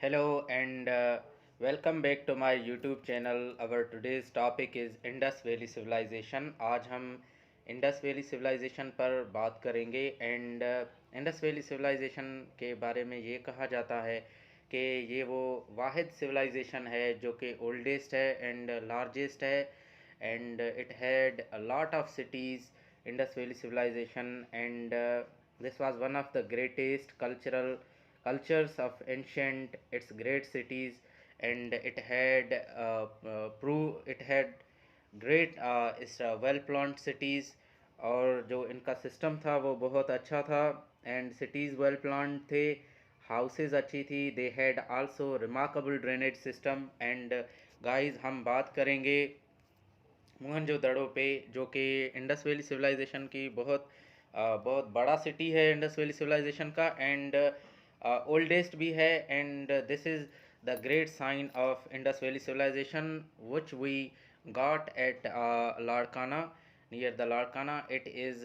Hello and welcome back to my YouTube channel. Our today's topic is Indus Valley Civilization. आज हम Indus Valley civilisation पर बात करेंगे and Indus Valley civilisation के बारे में ये कहा जाता है कि ये वो वाहिद सिविलाइजेशन है जो कि ओल्डेस्ट है एंड लार्जेस्ट है and it had a lot of cities. Indus Valley Civilisation and this was one of the greatest cultures of ancient its great cities, and it had great well planned cities. और जो इनका system था वो बहुत अच्छा था and cities well planned थे. Houses अच्छी थी. They had also remarkable drainage system. And guys हम बात करेंगे मोहनजोदड़ो पे जो कि इंडस वैली सिविलाइजेशन की बहुत बड़ा सिटी है इंडस वैली सिविलाइजेशन का एंड ओल्डेस्ट भी है. And this is the great sign of Indus Valley Civilisation which we got at Larkana, near the Larkana. It is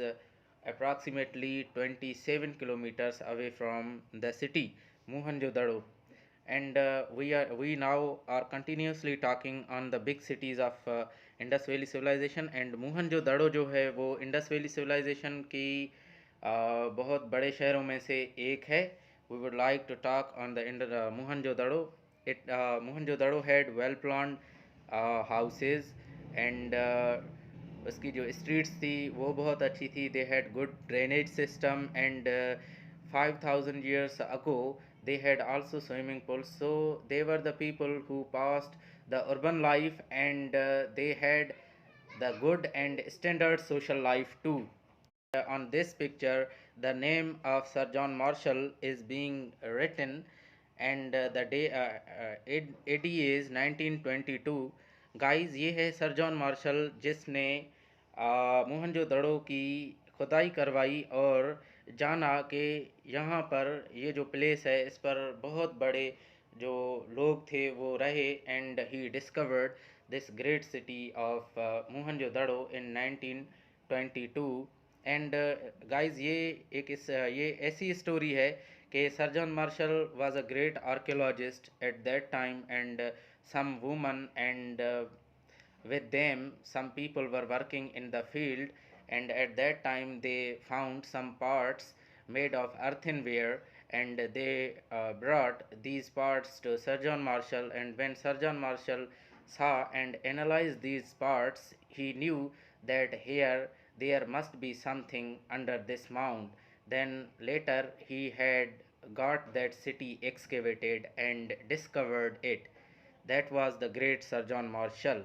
approximately 27 kilometers away from the city Mohenjo-daro. And we now are continuously talking on the big cities of Indus Valley Civilisation. And Mohenjodaro जो है वो Indus Valley civilisation की बहुत बड़े शहरों में से एक है. We would like to talk on the Mohenjodaro. It Mohenjodaro had well planned houses and उसकी जो स्ट्रीट्स थी वो बहुत अच्छी थी. They had good drainage system and 5000 years ago they had also swimming pools, so they were the people who passed the urban life and they had the good and standard social life too. On this picture the name of Sir John Marshall is being written and the day AD is 1922. Guys ये है sir John Marshall जिसने मोहनजोदड़ो की खुदाई करवाई और जाना कि यहाँ पर ये जो प्लेस है इस पर बहुत बड़े जो लोग थे वो रहे. And he discovered this great city of Mohenjodaro in 1922. And guys ये ऐसी स्टोरी है कि sir John Marshall was a great archaeologist at that time and some women and with them some people were working in the field, and at that time they found some parts made of earthenware and they brought these parts to Sir John Marshall. And when Sir John Marshall saw and analyzed these parts he knew that here there must be something under this mound. Then later he had got that city excavated and discovered it. That was the great Sir John Marshall.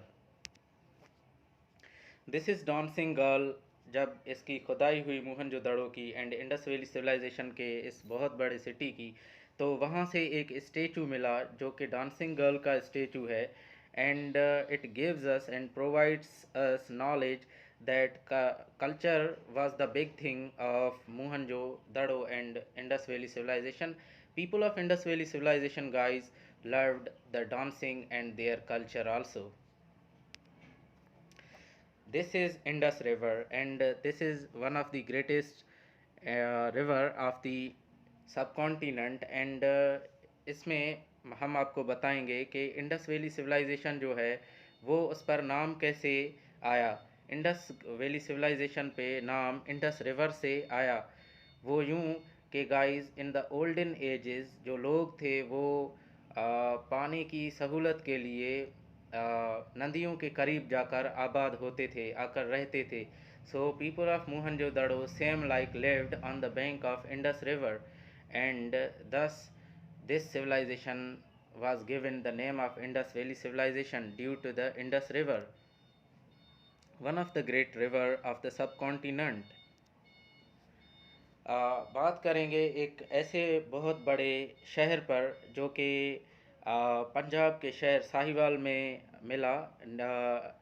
This is dancing girl. जब इसकी खुदाई हुई मोहनजोदड़ो की and Indus Valley civilisation के इस बहुत बड़े city की, तो वहाँ से एक स्टेचू मिला जो कि डांसिंग गर्ल का स्टेचू है. And it gives us and provides us knowledge that culture was the big thing of Mohenjo-daro and Indus Valley civilization. People of Indus Valley civilization, guys, loved the dancing and their culture also. This is Indus River and this is one of the greatest river of the subcontinent. And इसमें हम आपको बताएंगे कि Indus Valley civilisation जो है वो उस पर नाम कैसे आया. इंडस वैली सिविलाइजेशन पे नाम इंडस रिवर से आया. वो यूं कि guys in the olden ages जो लोग थे वो पानी की सहूलत के लिए नदियों के करीब जाकर आबाद होते थे, आकर रहते थे. So people of Mohenjodaro same like lived on the bank of Indus river and thus this civilization was given the name of Indus Valley civilization due to the Indus River, one of the great river of the subcontinent. बात करेंगे एक ऐसे बहुत बड़े शहर पर जो कि पंजाब के शहर साहिवाल में मिला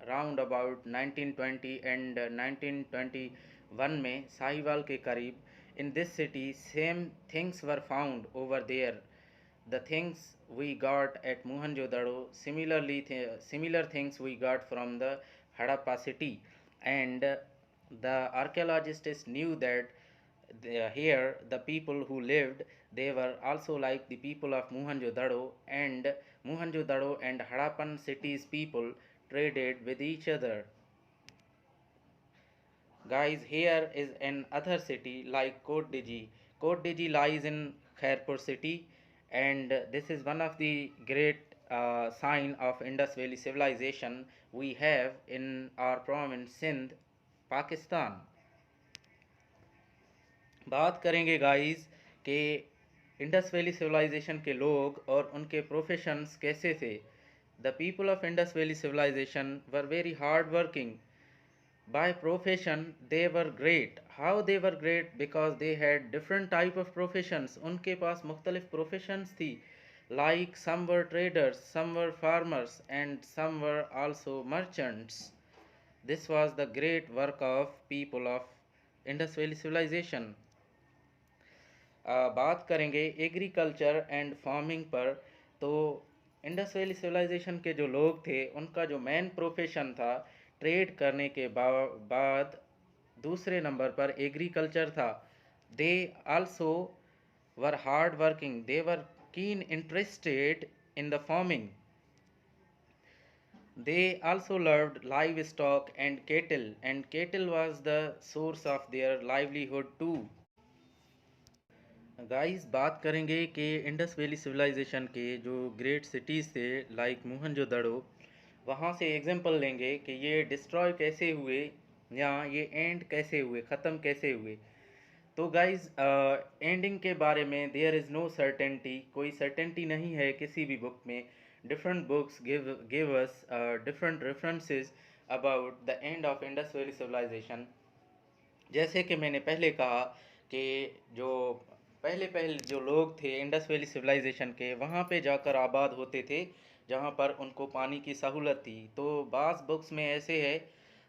राउंड अबाउट 1920 एंड 1921 में. साहिवाल के करीब in this city same things were found over there. The things we got at Mohenjo-daro, similar things we got from the Harappa city. And the archaeologists knew that here the people who lived, they were also like the people of Mohenjo-daro, and Mohenjo-daro and Harappan cities people traded with each other. Guys, here is another city like Kot Diji. Kot Diji lies in Khairpur city, and this is one of the great sign of Indus Valley civilization we have in our province Sindh, Pakistan. बात करेंगे guys कि Indus Valley civilisation के लोग और उनके professions कैसे थे. The people of Indus Valley Civilisation were very hard working. By profession they were great. How they were great? Because they had different type of professions. उनके पास मुख्तलिफ professions थी. Like some were traders, some were farmers, and some were also merchants. This was the great work of people of Indus Valley civilization. बात करेंगे agriculture and farming पर. तो Indus Valley civilisation के जो लोग थे उनका जो मेन प्रोफेशन था ट्रेड करने के बाद दूसरे नंबर पर एग्रीकल्चर था. They also were hard working. They were keen interested in the farming. They also loved livestock and cattle was the source of their livelihood too. Guys बात करेंगे कि इंडस वैली सिविलाइजेशन के जो great cities थे like Mohenjodaro, वहाँ से example लेंगे कि ये डिस्ट्रॉय कैसे हुए या ये एंड कैसे हुए, ख़त्म कैसे हुए. तो गाइस एंडिंग के बारे में देयर इज़ नो सर्टेनिटी. कोई सर्टेनिटी नहीं है किसी भी बुक में. Different books give us different references about the end of Indus Valley Civilisation. जैसे कि मैंने पहले कहा कि जो पहले पहले जो लोग थे इंडस वैली सिविलाइजेशन के, वहाँ पे जाकर आबाद होते थे जहाँ पर उनको पानी की सहूलत थी. तो बाज़ बुक्स में ऐसे है,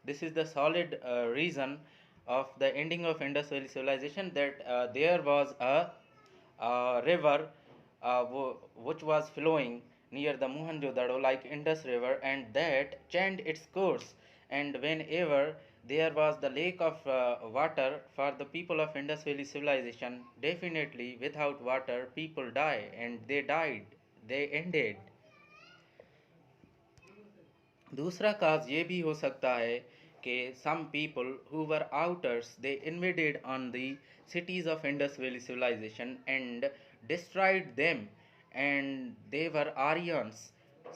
this is the solid reason of the ending of Indus Valley civilization, that there was a river which was flowing near the Mohenjo-daro like Indus River, and that changed its course. And whenever there was the lake of water for the people of Indus Valley civilization, definitely without water people die, and they died, they ended. दूसरा काज ये भी हो सकता है कि some people who were outers, they invaded on the cities of Indus Valley civilization and destroyed them, and they were Aryans.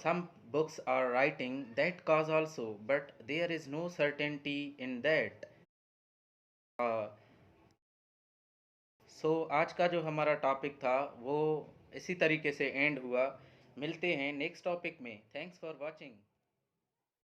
Some books are writing that cause also, but there is no certainty in that. सो आज का जो हमारा topic था वो इसी तरीके से and हुआ. मिलते हैं नेक्स्ट टॉपिक में. Thanks for watching.